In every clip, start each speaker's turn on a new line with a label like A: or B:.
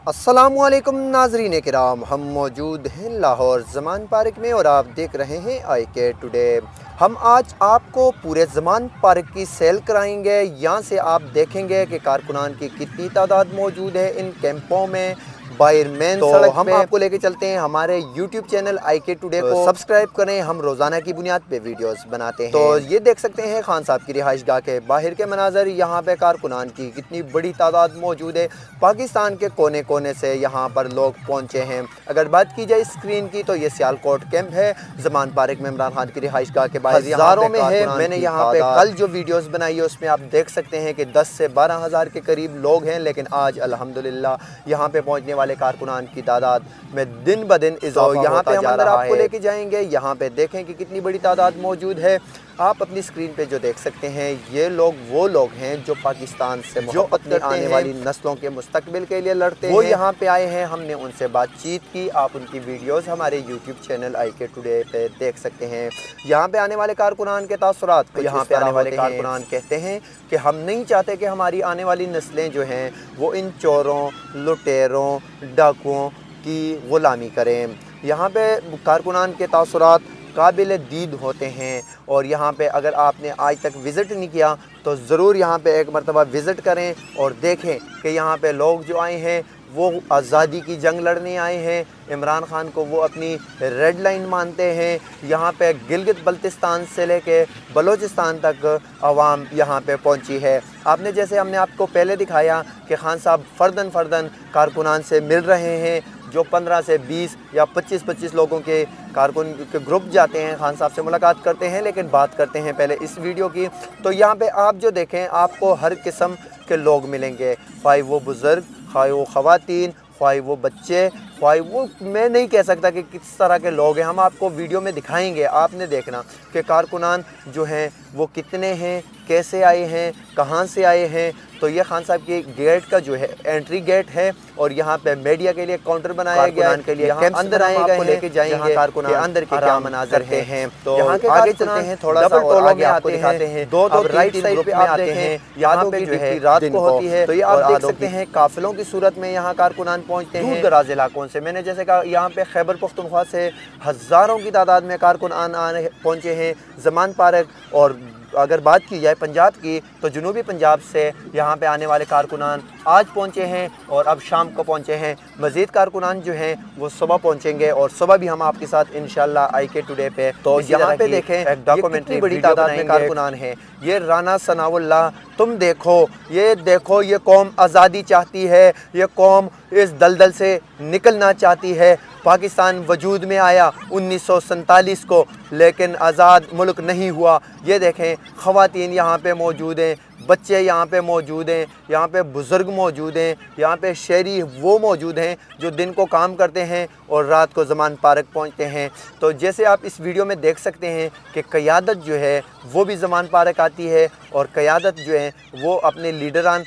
A: अस्सलामुअलैकुम नाजरीन किराम, हम मौजूद हैं लाहौर ज़मान पार्क में और आप देख रहे हैं IK टुडे। हम आज आपको पूरे ज़मान पार्क की सेल कराएंगे। यहाँ से आप देखेंगे कि कारकुनान की कितनी तादाद मौजूद है इन कैंपों में बाहर मेन सड़क हम आपको लेके चलते हैं। हमारे YouTube चैनल IK टुडे को सब्सक्राइब करें, हम रोज़ाना की बुनियाद पे वीडियोस बनाते हैं। तो ये देख सकते हैं खान साहब की रिहाइशगाह के बाहर के मनाजर। यहाँ पे कारकुनान की कितनी बड़ी तादाद मौजूद है। पाकिस्तान के कोने कोने से यहाँ पर लोग पहुँचे हैं। अगर बात की जाए स्क्रीन की तो ये सियालकोट कैंप है ज़मान पार्क में इमरान खान की रिहाइशगाह के बाहर हज़ारों में है। मैंने यहाँ पे कल जो वीडियोस बनाई है उसमें आप देख सकते हैं कि 10 से 12 हज़ार के करीब लोग हैं, लेकिन आज अल्हम्दुलिल्लाह यहाँ पे पहुँचने वाले कारकुनान की तादाद में दिन ब दिन इजाफा यहाँ पे हम अंदर आपको लेके जाएंगे। यहाँ पे देखें कि कितनी बड़ी तादाद मौजूद है। आप अपनी स्क्रीन पे जो देख सकते हैं ये लोग वो लोग हैं जो पाकिस्तान से जो अपने आने वाली नस्लों के मुस्तकबिल के लिए लड़ते हैं। वो यहाँ पे आए हैं, हमने उनसे बातचीत की। आप उनकी वीडियोस हमारे YouTube चैनल IK टुडे पे देख सकते हैं। यहाँ पे आने वाले कारकुनान के तासुरात, यहाँ पे आने वाले कारकुनान कहते हैं कि हम नहीं चाहते कि हमारी आने वाली नस्लें जो हैं वो इन चोरों, लुटेरों, डाकुओं की ग़ुलामी करें। यहाँ पे कारकुनान के तासुरात काबिल दीद होते हैं और यहाँ पे अगर आपने आज तक विज़िट नहीं किया तो ज़रूर यहाँ पे एक मरतबा विज़िट करें और देखें कि यहाँ पे लोग जो आए हैं वो आज़ादी की जंग लड़ने आए हैं। इमरान खान को वो अपनी रेड लाइन मानते हैं। यहाँ पे गिलगित बल्तिस्तान से लेके बलोचिस्तान तक आवाम यहाँ पे पहुँची है। आपने जैसे हमने आपको पहले दिखाया कि खान साहब फ़र्दन कारकुनान से मिल रहे हैं। जो 15 से 20 या 25 लोगों के कारकुन के ग्रुप जाते हैं, खान साहब से मुलाकात करते हैं। लेकिन बात करते हैं पहले इस वीडियो की। तो यहाँ पे आप जो देखें आपको हर किस्म के लोग मिलेंगे, ख्वाह वो बुज़ुर्ग, ख्वाह वो ख़वातीन, ख्वाह वो बच्चे, ख्वाह वो मैं नहीं कह सकता कि किस तरह के लोग हैं। हम आपको वीडियो में दिखाएंगे। आपने देखना कि कारकुनान जो हैं वो कितने हैं, कैसे आए हैं, कहाँ से आए हैं। तो ये खान साहब के गेट का जो है एंट्री गेट है और यहाँ पे मीडिया के लिए काउंटर बनाया गया है के लिए अंदर आएगा लेके जाएंगे कारकुनान अंदर के क्या मनाजर हैं। तो यहाँ के आगे चलते हैं, थोड़ा सा और आगे आपको दिखाते हैं। दो राइट साइड पे आते हैं, यहाँ पे जो है रात को होती है। तो ये आप देख सकते हैं काफिलों की सूरत में यहाँ कारकुनान पहुँचते हैं दूर दराज इलाकों से। मैंने जैसे कहा यहाँ पे खैबर पख्तूनख्वा से हज़ारों की तादाद में कारकुनान आने पहुँचे हैं ज़मान पार्क। और अगर बात की जाए पंजाब की तो जनूबी पंजाब से यहाँ पे आने वाले कारकुनान आज पहुँचे हैं और अब शाम को पहुँचे हैं। मज़ीद कारकुनान जो हैं वो सुबह पहुँचेंगे और सुबह भी हम आपके साथ इंशाल्लाह IK टुडे पे। तो यहाँ पे देखें एक डॉक्यूमेंट्री बड़ी तादाद में कारकुनान हैं। ये राना सनाउल्लाह, तुम देखो ये कौम आज़ादी चाहती है, ये कौम इस दलदल से निकलना चाहती है। पाकिस्तान वजूद में आया 1947 को, लेकिन आज़ाद मुल्क नहीं हुआ। ये देखें ख़वातीन यहाँ पे मौजूद हैं, बच्चे यहाँ पे मौजूद हैं, यहाँ पे बुज़ुर्ग मौजूद हैं, यहाँ पे शहरी वो मौजूद हैं जो दिन को काम करते हैं और रात को ज़मान पार्क पहुँचते हैं। तो जैसे आप इस वीडियो में देख सकते हैं कि क़यादत जो है वो भी ज़मान पार्क आती है और क़यादत जो है वो अपने लीडरान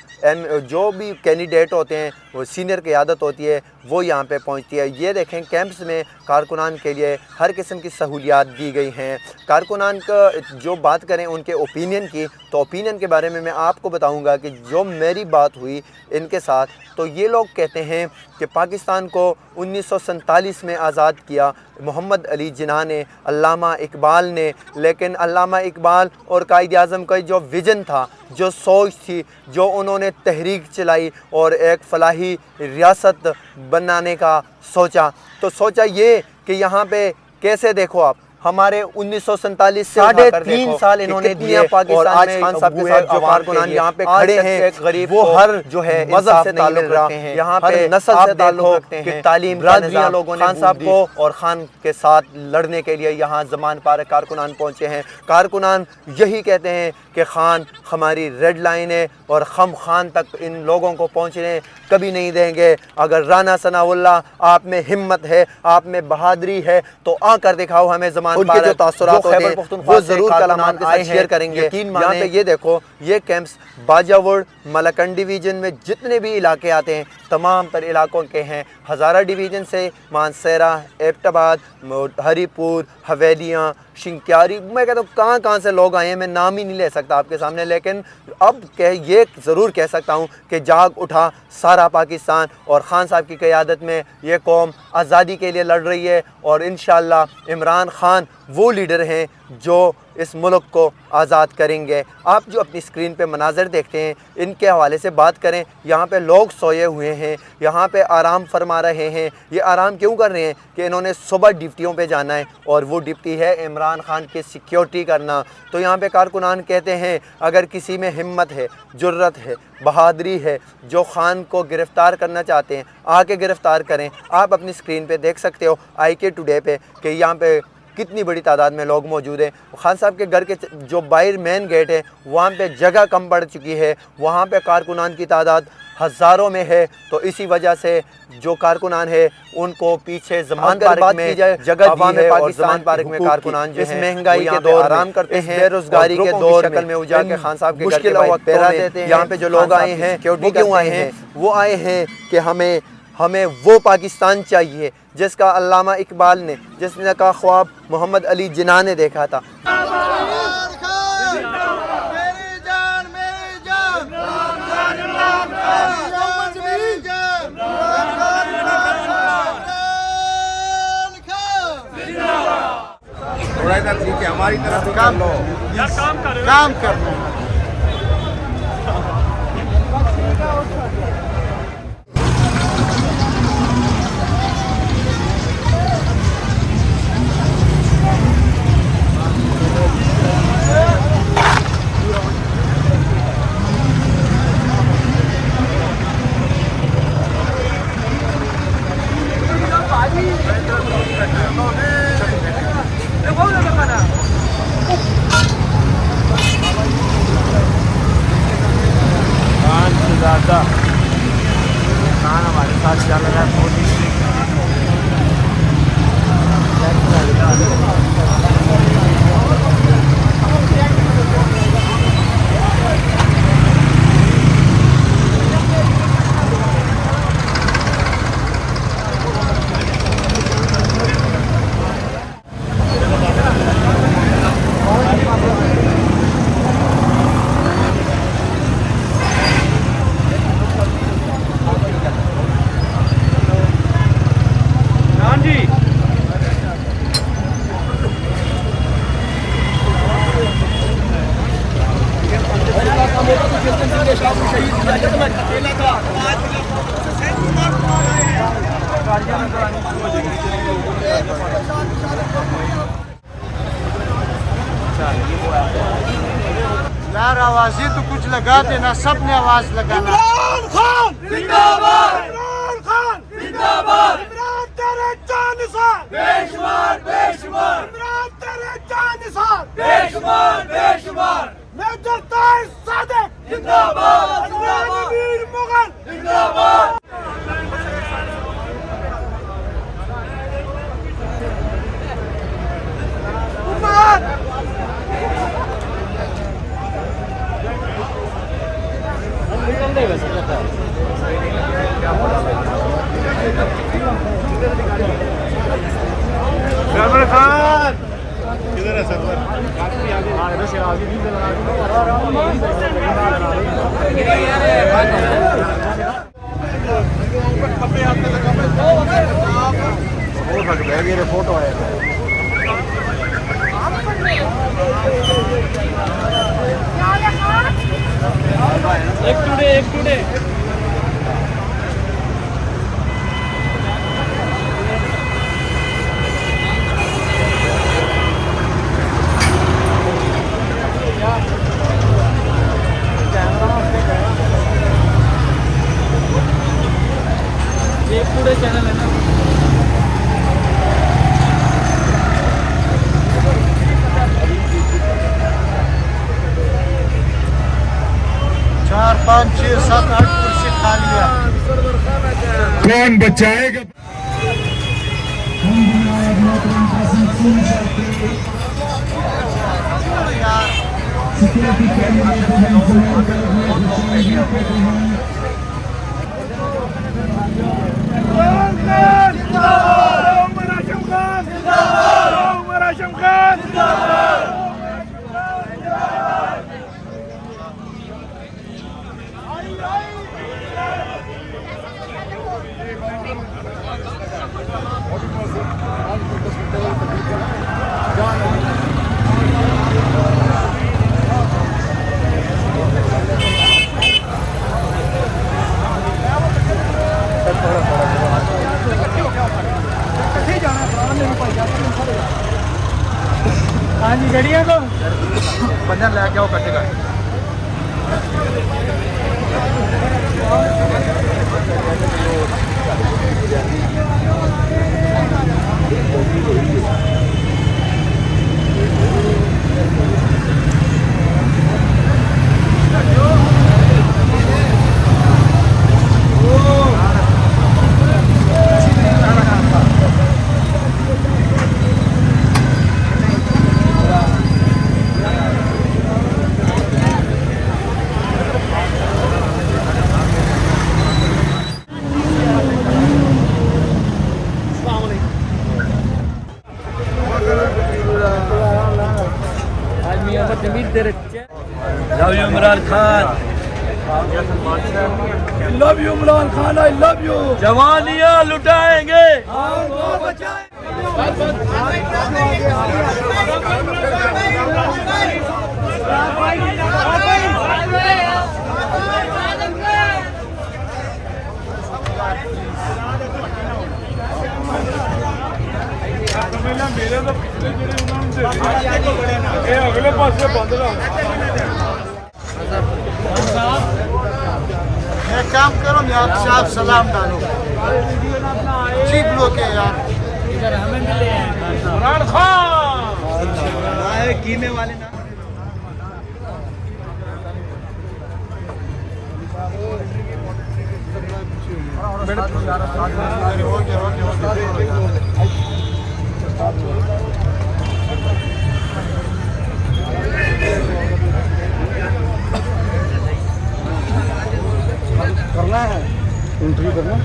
A: जो भी कैंडिडेट होते हैं वो सीनियर क़यादत होती है वो यहाँ पे पहुँचती है। ये देखें कैंप्स में कारकुनान के लिए हर किस्म की सहूलियात दी गई हैं। कारकुनान का जो बात करें उनके ओपिनियन की, तो ओपिनियन के बारे में मैं आपको बताऊंगा कि जो मेरी बात हुई इनके साथ, तो ये लोग कहते हैं कि पाकिस्तान को 1947 में आज़ाद किया मोहम्मद अली जिन्ना ने, अल्लामा इकबाल ने। लेकिन अल्लामा इकबाल और कायद-ए-आज़म का जो विज़न था, जो सोच थी, जो उन्होंने तहरीक चलाई और एक फ़लाही रियासत बनाने का सोचा, तो सोचा ये कि यहाँ पे कैसे देखो आप हमारे 1947 से 3.5 साल इन्होंने दिए और आज खान साहब के साथ जो कारकुनान यहाँ पे खड़े हैं गरीब वो हर जो है मज़हब से ताल्लुक़ रखते हैं, यहाँ पे नस्ल से ताल्लुक़ रखते हैं। तालीम राज़िया लोगों ने खान साहब को और खान के साथ लड़ने के लिए यहाँ ज़मान पार्क कारकुनान पहुँचे हैं। कारकुनान यही कहते हैं कि खान हमारी रेड लाइन है और हम खान तक इन लोगों को पहुँचने कभी नहीं देंगे। अगर राना सनाउल्लाह आप में हिम्मत है, आप में बहादुरी है तो आकर दिखाओ हमें ज़मान उनके जो तासुरात होते हैं वो ज़रूर कलामान के साथ शेयर करेंगे। यहाँ पे ये देखो ये कैंप्स बाजावुड मलकन डिवीज़न में जितने भी इलाके आते हैं तमाम तर इलाकों के हैं। हज़ारा डिवीज़न से मानसरा, एबटाबाद, हरीपुर, हवेलियाँ, शिंक्यारी, मैं कहता हूँ कहाँ कहाँ से लोग आए हैं, मैं नाम ही नहीं ले सकता आपके सामने, लेकिन अब ये ज़रूर कह सकता हूँ कि जाग उठा सारा पाकिस्तान और ख़ान साहब की क़यादत में ये कौम आज़ादी के लिए लड़ रही है और इंशाअल्लाह इमरान ख़ान वो लीडर हैं जो इस मुल्क को आज़ाद करेंगे। आप जो अपनी स्क्रीन पे मनाज़र देखते हैं इनके हवाले से बात करें। यहाँ पे लोग सोए हुए हैं, यहाँ पे आराम फरमा रहे हैं। ये आराम क्यों कर रहे हैं कि इन्होंने सुबह ड्यूटियों पे जाना है और वो ड्यूटी है इमरान ख़ान की सिक्योरिटी करना। तो यहाँ पे कारकुनान कहते हैं अगर किसी में हिम्मत है, जुर्रत है, बहादुरी है, जो ख़ान को गिरफ़्तार करना चाहते हैं आके गिरफ़्तार करें। आप अपनी स्क्रीन पे देख सकते हो IK टुडे पे कि यहाँ पे कितनी बड़ी तादाद में लोग मौजूद हैं। ख़ान साहब के घर के जो बाहर मेन गेट है वहाँ पे जगह कम पड़ चुकी है, वहाँ पे कारकुनान की तादाद हज़ारों में है। तो इसी वजह से जो कारकुनान है उनको पीछे ज़मान पार्क में जगह दी है और ज़मान पार्क में कारकुनान जो इस महंगाई के दौर आराम करते हैं, बेरोज़गारी के दौर में उजाड़ के ख़ान साहब के मुश्किल वक्त पैरा देते हैं। यहाँ पे जो लोग आए हैं वो क्यों आए हैं? वो आए हैं कि हमें वो पाकिस्तान चाहिए जिसका अल्लामा इकबाल ने, जिसने का ख्वाब मोहम्मद अली जिन्ना ने देखा था।
B: थोड़ा सा ठीक है, हमारी तरफ काम कर खान हमारे साथ चल रहा है। यार आवाज़ें तो कुछ लगा देना, सब ने आवाज़ लगाना। इमरान खान जिंदाबाद, इमरान खान जिंदाबाद, इमरान तेरे जानिसार बेशुमार बेशुमार, इमरान तेरे जानिसार बेशुमार बेशुमार, मेजर ताहिर सादिक जिंदाबाद, वीर मुगल जिंदाबाद। सरवर खान किधर है? सरवर फोटो आया एक टुडे चैनल है ना। चार पाँच छः सात आठ कुर्सी खा लिया, कौन बचाएगा? हाँ जी गड़िया को
A: बंधन लैके आओ कट्टे कर
C: Love you Imran Khan. Love you Imran Khan. I love you. जवानियाँ लुटाएंगे हम वो मेरे तो पिछले ਜਿਹੜੇ ਉਹਨਾਂ ਨੂੰ ਦੇ ਇਹ ਅਗਲੇ ਪਾਸੇ ਬੰਦ ਲਾ
B: एक काम करो मैं आपसे आप सलाम डालो चीप लोग के यार
C: इधर हमें मिले हैं इमरान खान कीने वाले ना
B: करना है इंटरव्यू करना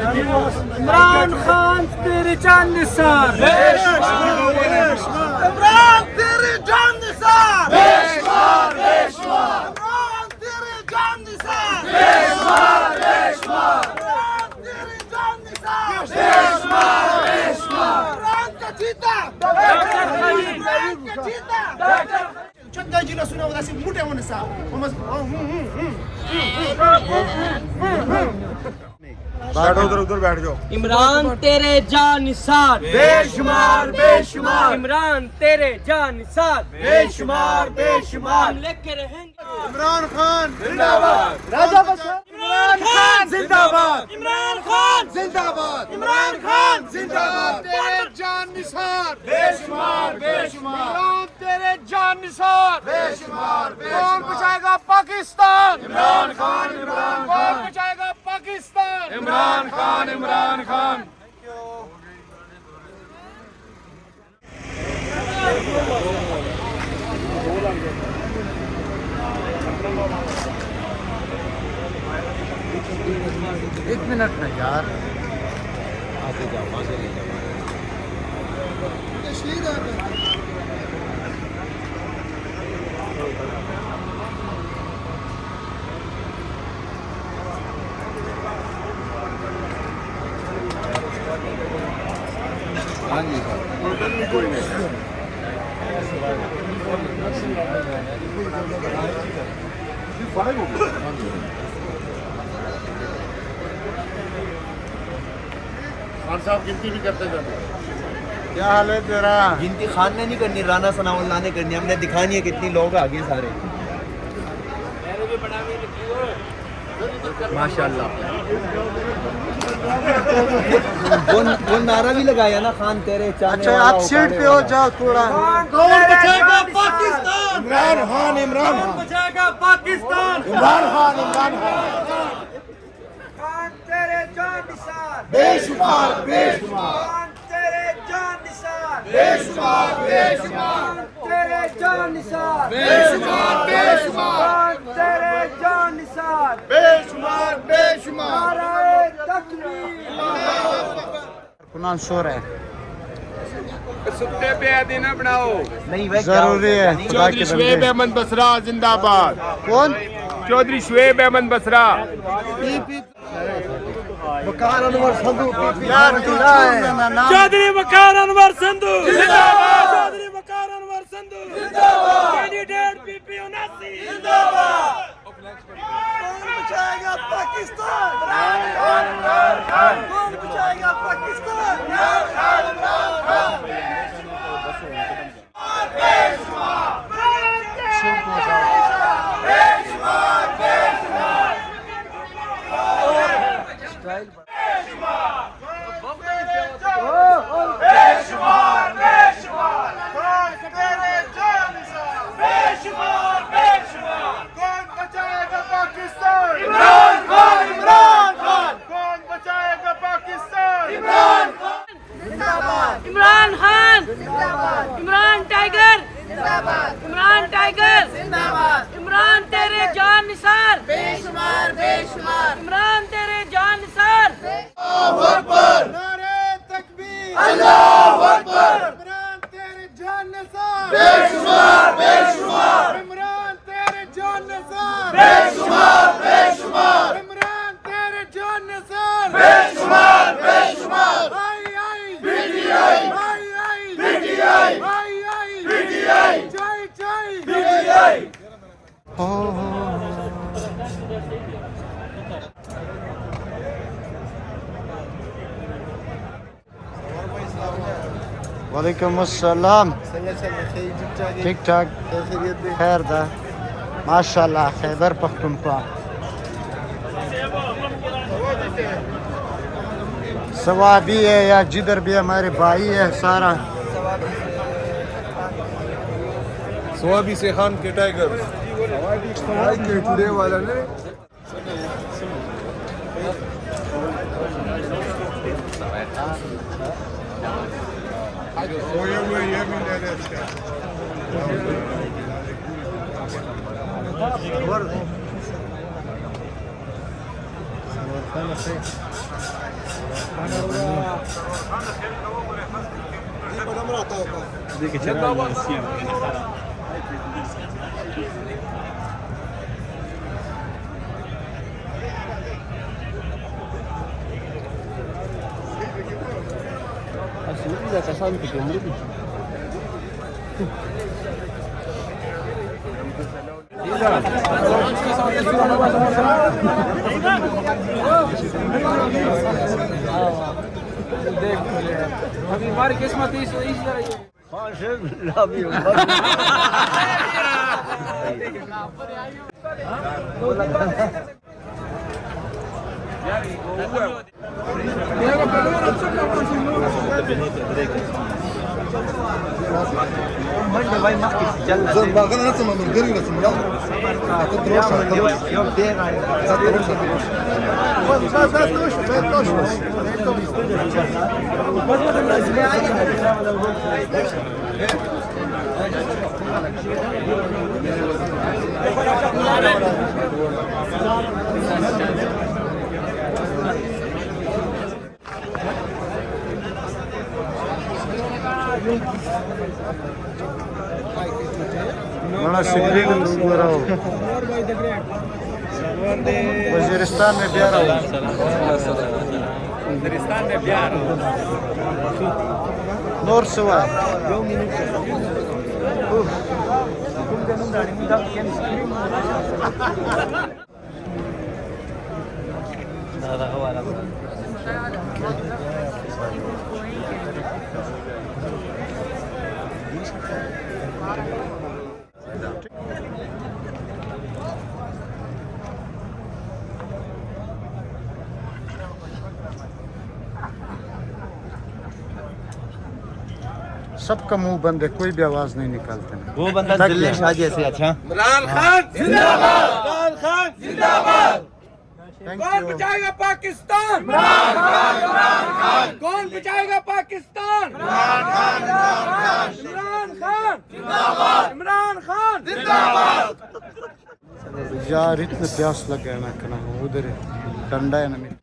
C: इमरान खान तेरी जान निसार
B: इमरान तेरी जान निसार इमरान तेरी जान निसार इमरान तेरी जान निसार इमरान का चीता इमरान का चीता छत्ता जी ने सुना उदासी मोटे होने सा
A: बैठो उधर बैठ जाओ
C: इमरान तेरे जान निसार
B: बेशुमार बेशुमार
C: इमरान तेरे जान निसार
B: बेशुमार बेशुमार
C: हम लेके रहेंगे
B: इमरान खान जिंदाबाद राजा बच्चन इमरान खान जिंदाबाद इमरान खान जिंदाबाद इमरान खान जिंदाबाद तेरे जान निसार बेशुमार बेशुमार इमरान तेरे जान निसार बेशुमार कौन बचाएगा पाकिस्तान इमरान खान कौन बचाएगा पाकिस्तान इमरान खान इमरान खान एक मिनट ना यार आते जाओ वहां से ले जाओ हाँ जी सर कोई नहीं खान साहब गिनती भी करते जाते क्या हाल है तेरा
A: गिनती खान ने नहीं करनी राना सनाउल्लाह ने करनी हमने दिखानी है कितनी लोग आ गए सारे
C: माशाल्लाह।
A: वो नारा भी लगाया ना, खान तेरे चाहने
B: अच्छा
A: वाला
B: आप सीट पे हो जाओ थोड़ा।
C: कौन बचाएगा पाकिस्तान?
B: इमरान खान, इमरान
C: कौन बचाएगा पाकिस्तान?
B: इमरान खान, इमरान खान।
D: खान तेरे जान निसार,
B: बेशुमार, बेशुमार,
D: खान तेरे जान निसार,
B: बेशुमार, बेशुमार,
D: खान तेरे जान निसार,
B: बेशुमार, बेशुमार,
D: खान तेरे जान निसार।
B: बेशुमार, बेशुमार।
D: नाराए तकबीर।
B: कुरान शोर है,
E: सुट्टे पे आदि ना बनाओ।
B: जरूरी है।
E: चौधरी शुएब अहमद बसरा जिंदाबाद।
B: कौन?
E: चौधरी शुएब अहमद बसरा।
B: वकार अनवर संधू
C: चौधरी वकार अनवर संधू जिंदाबाद। चौधरी वकार अनवर संधू जिंदाबाद। कैंडिडेट पीपी 79 जिंदाबाद।
D: कौन बचाएगा पाकिस्तान? कौन बचाएगा पाकिस्तान?
B: कौन बचाएगा पाकिस्तान? इमरान खान, इमरान खान। कौन बचाएगा पाकिस्तान? इमरान खान।
F: इमरान खान, इमरान टाइगर, इमरान टाइगर, इमरान तेरे जान निसार, बेशुमार बेशुमार, इमरान तेरे जान निसार।
B: नारे तकबीर, अल्लाहु अकबर। इमरान तेरे जान निसार, बेशुमार, बेशुमार। इमरान तेरे जान निसार, बेशुमार, बेशुमार। इमरान तेरे जान निसार, बेशुमार, बेशुमार। आई आई बीटीआई, आई आई बीटीआई, आई आई बीटीआई, जय जय बीटीआई। वालेकुम अस्सलाम। ठीक ठाक, खैर दा माशाल्लाह। खैबर पख्तूनख्वा सवाबी है या जिधर भी हमारे भाई है सारा।
G: स्वाबी से खान के टाइगर के टुडे वाला ने
C: अभी हमारी किस्मत इस
B: बड़ा सिगरेट रहा हो। वजीरिस्तान में प्यारा हो। नूर सवा सबका मुंह बंद है, कोई भी आवाज नहीं निकालते हैं।
A: वो बंदा दिल्ली शाह जैसे। अच्छा,
C: इमरान खान जिंदाबाद, इमरान खान जिंदाबाद।
B: थैंक
C: कौन
B: यू।
C: बचाएगा पाकिस्तान? इमरान खान, इमरान खान। कौन बचाएगा पाकिस्तान? इमरान खान, इमरान खान जिंदाबाद, इमरान खान जिंदाबाद।
B: यार इतने प्यास लग गया ना, उधर डंडा है ना मेरे।